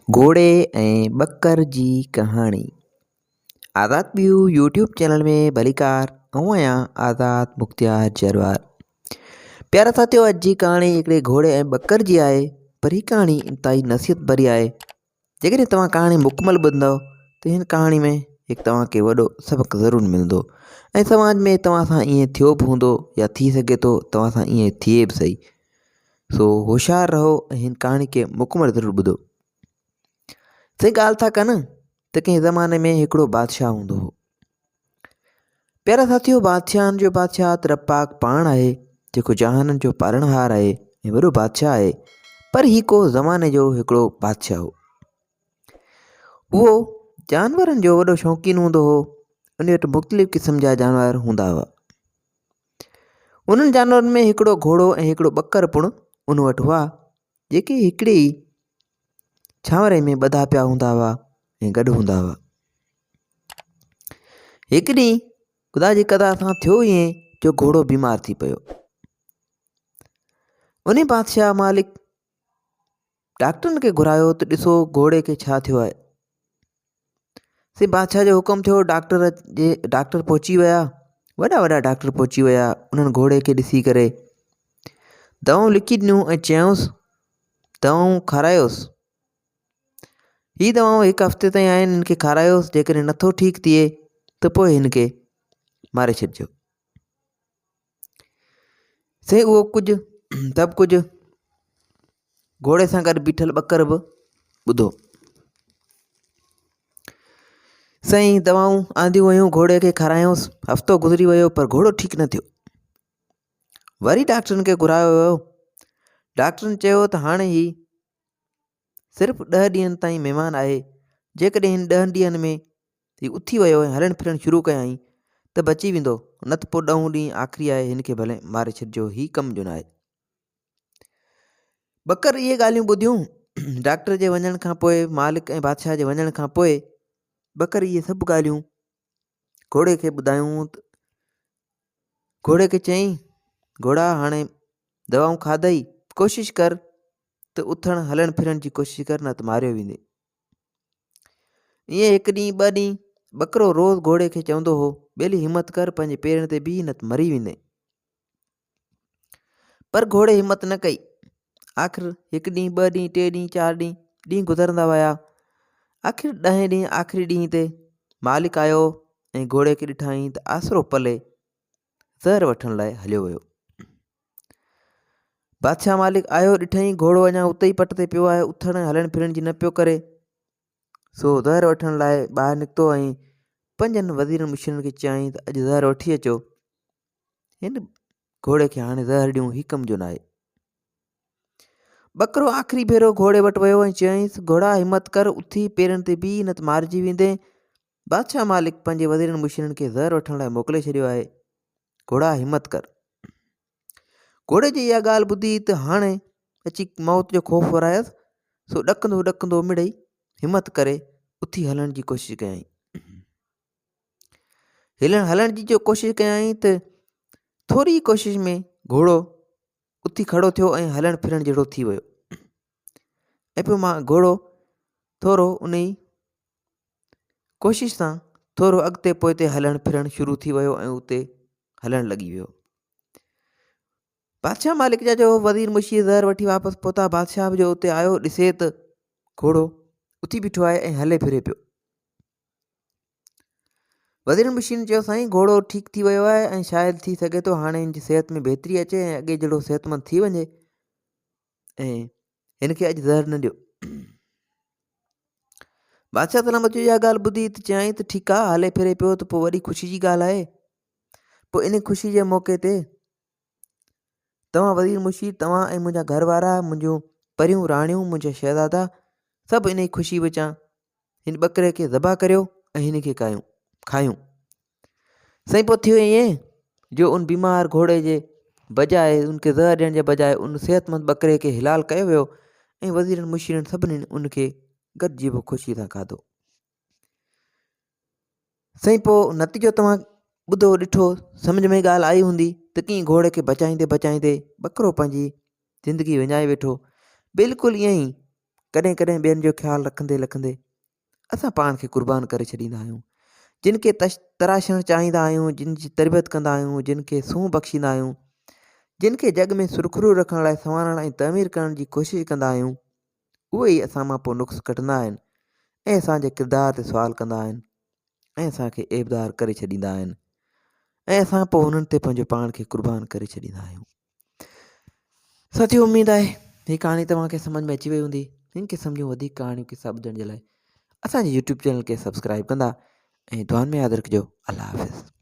घोड़े ऐं ॿकर जी कहाणी। आज़ाद व्यू यूट्यूब चैनल में भलीकार ऐं आहियां आज़ाद मुख़्तियार जरवार। प्यारा साथियो, अॼु जी कहाणी हिकिड़े घोड़े ऐं ॿकर जी आहे, पर हीअ कहाणी इंतहाई नसीहत भरी आहे। जेकॾहिं तव्हां कहाणी मुकमल ॿुधंदव त हिन कहाणी में हिकु तव्हांखे वॾो सबक़ु ज़रूरु मिलंदो ऐं समाज में तव्हां सां ईअं थियो बि हूंदो या थी सघे थो तव्हां सां ईअं थिए बि सही। सो होशियारु रहो ऐं हिन कहाणी खे मुकमल ज़रूरु ॿुधो। सही ॻाल्हि था कनि त कंहिं ज़माने में हिकिड़ो बादशाह हूंदो हो। प्यारा साथियो, बादशाहनि जो बादशाह त रब पाक पाण आहे, जेको जहाननि जो पालणहार आहे ऐं वॾो बादशाह आहे। पर ही को ज़माने जो हिकिड़ो बादशाह हो। उहो जानवरनि जो वॾो शौक़ीन हूंदो हो। उन वटि मुख़्तलिफ़ क़िस्म जा जानवर हूंदा हुआ। उन्हनि जानवरनि में हिकिड़ो घोड़ो ऐं हिकिड़ो ॿकर पिणु उन वटि हुआ, जेके हिकिड़े ई छांवरे में ॿधा पिया हूंदा हुआ ऐं गॾु हूंदा हुआ। हिकु ॾींहुं ख़ुदा जी क़दर सां थियो ईअं जो घोड़ो बीमार थी पियो। उन बादशाह मालिक डॉक्टरनि खे घुरायो त ॾिसो घोड़े खे छा थियो आहे। से बादशाह जो हुकुम थियो। डॉक्टर पहुची विया, वॾा वॾा डॉक्टर पहुची विया। उन्हनि घोड़े खे ॾिसी करे दवाऊं लिखी ॾिनियूं ऐं चयऊंसि दवाऊं खारायोसि। हीअ दवाऊं हिकु हफ़्ते ताईं आहिनि, हिन खे खारायोसि। जेकॾहिं नथो ठीकु थिए त पोइ हिन खे मारे छॾिजो। से उहो सभु कुझु घोड़े सां गॾु बीठल ॿकर बि ॿुधो। सही दवाऊं आंदियूं वयूं, घोड़े खे खारायूंसि। हफ़्तो गुज़री वियो पर घोड़ो ठीकु न थियो। वरी डॉक्टरनि खे घुरायो वियो। डॉक्टरनि चयो त हाणे ही सिर्फ़ु 10 ॾींहंनि ताईं महिमान आहे। जेकॾहिं हिन 10 ॾींहंनि में ही उथी वियो ऐं हलणु फिरणु शुरू कयईं त बची वेंदो, न त पोइ 10 ॾींहं आख़िरी आहे, हिन खे भले मारे छॾिजो, ही कमु जो न आहे। ॿकर इहे ॻाल्हियूं ॿुधियूं। डॉक्टर जे वञण खां पोइ, मालिक ऐं बादशाह जे वञण खां पोइ ॿकर इहे सभु ॻाल्हियूं घोड़े खे ॿुधायूं। घोड़े खे चयईं, घोड़ा हाणे दवाऊं खाधई, कोशिशि कर त उथणु हलणु फिरण जी कोशिशि कर, न त मारियो वेंदे। ईअं हिकु ॾींहुं 2 ॾींहं ॿकरो रोज़ु घोड़े खे चवंदो हो, ॿेली हिमत कर, पंहिंजे पेरनि ते बीह, न त मरी वेंदे। पर घोड़े हिमत न कई। आख़िर हिकु ॾींहुं 2 ॾींहं 3 ॾींहं 4 ॾींहं गुज़रंदा विया। आख़िर 10 ॾींहं आख़िरी ॾींहं ते मालिक आयो ऐं घोड़े खे ॾिठाईं त आसरो पले ज़हर वठण लाइ हलियो वियो। बादशाह मालिक आयो, ॾिठईं घोड़ो अञा उते ई पट ते पियो आहे, उथण हलण फिरण जी न पियो करे। सो ज़हर वठण लाइ ॿाहिरि निकितो ऐं 5 वज़ीरनि मुशीरनि खे चयईं त अॼु ज़हर वठी अचो। हिन घोड़े खे हाणे ज़हर ॾियूं, ही कम जो न आहे। ॿकरो आख़िरी भेरो घोड़े वटि वियो ऐं चयईंसि, घोड़ा हिमत कर, उथी पेरनि ते बीह, न त मारिजी वेंदे। बादशाह मालिक पंहिंजे वज़ीरनि मुशीरनि खे ज़हर वठण लाइ मोकिले छॾियो आहे। घोड़ा हिमत कर। घोड़े जी इहा ॻाल्हि ॿुधी त हाणे अची मौत जो ख़ौफ़ वरायसि। सो ॾकंदो ॾकंदो मिड़ई हिमत करे उथी हलण जी कोशिशि कयईं। हलण जी जो कोशिशि कयईं त थोरी कोशिशि में घोड़ो उथी खड़ो थियो ऐं हलण फिरण जहिड़ो थी वियो। ऐं पोइ घोड़ो थोरो उन ई कोशिशि सां थोरो अॻिते पोइते हलणु फिरणु शुरू थी वियो ऐं उते हलणु लॻी वियो। बादशाह मालिक जा जो वज़ीर मुशीर ज़हर वठी वापसि पहुता। बादशाह जो उते आयो, ॾिसे त घोड़ो उथी बीठो आहे ऐं हले फिरे पियो। वज़ीर मुशीर चयो, साईं घोड़ो ठीकु थी वियो आहे ऐं शायदि थी सघे थो हाणे हिन जी सिहत में बहितरी अचे ऐं अॻे जहिड़ो सिहतमंद थी वञे, ऐं हिन खे अॼु ज़हर न ॾियो। बादशाह सलामत जो इहा ॻाल्हि ॿुधी त चयईं त ठीकु आहे, हले फिरे पियो त पोइ वॾी ख़ुशी जी ॻाल्हि आहे। पोइ इन ख़ुशी जे मौक़े ते तव्हां वज़ीर मुशीर, तव्हां ऐं मुंहिंजा घर वारा, मुंहिंजूं परियूं राणियूं, मुंहिंजा शहज़ादा, सभु इन जी ख़ुशी विचां हिन ॿकरे खे ज़बह करियो ऐं हिन खे खायूं। साईं पोइ थियो ईअं जो उन बीमार घोड़े जे बजाए, उनखे ज़हर ॾियण जे बजाए उन सेहतमंद ॿकरे खे हिलाल कयो वियो ऐं वज़ीरनि मुशीरनि सभिनी उनखे गॾिजी पोइ ख़ुशी सां खाधो। साईं पोइ नतीजो तव्हां ॿुधो ॾिठो, सम्झ में ॻाल्हि आई हूंदी त कीअं घोड़े खे बचाईंदे बचाईंदे ॿकरो पंहिंजी ज़िंदगी विञाए वेठो। बिल्कुलु ईअं ई कॾहिं कॾहिं ॿियनि जो ख़्यालु रखंदे रखंदे असां पाण खे क़ुर्बान करे छॾींदा आहियूं। जिन खे तराशणु चाहींदा आहियूं, जिन जी तरबियत कंदा आहियूं, जिन खे सूंहुं बख़्शींदा आहियूं, जिन खे जग में सुरखुरू रखण लाइ संवारण ऐं तमीर करण जी कोशिशि कंदा आहियूं, उहे ई असां मां पोइ नुक़्स कढंदा आहिनि ऐं असांजे किरदार ते सुवाल कंदा आहिनि ऐं असांखे एबदार करे छॾींदा आहिनि ऐं असां पोइ हुननि ते पंहिंजो पाण खे क़ुर्बान करे छॾींदा आहियूं। साथियो, उमेदु आहे हीअ कहाणी तव्हांखे सम्झ में अची वई हूंदी। हिन क़िस्म जूं वधीक कहाणियूं किसा ॿुधण जे लाइ असांजे यूट्यूब चैनल खे सब्सक्राइब कंदा ऐं दुआनि में यादि रखिजो। अल्लाह हाफ़िज़।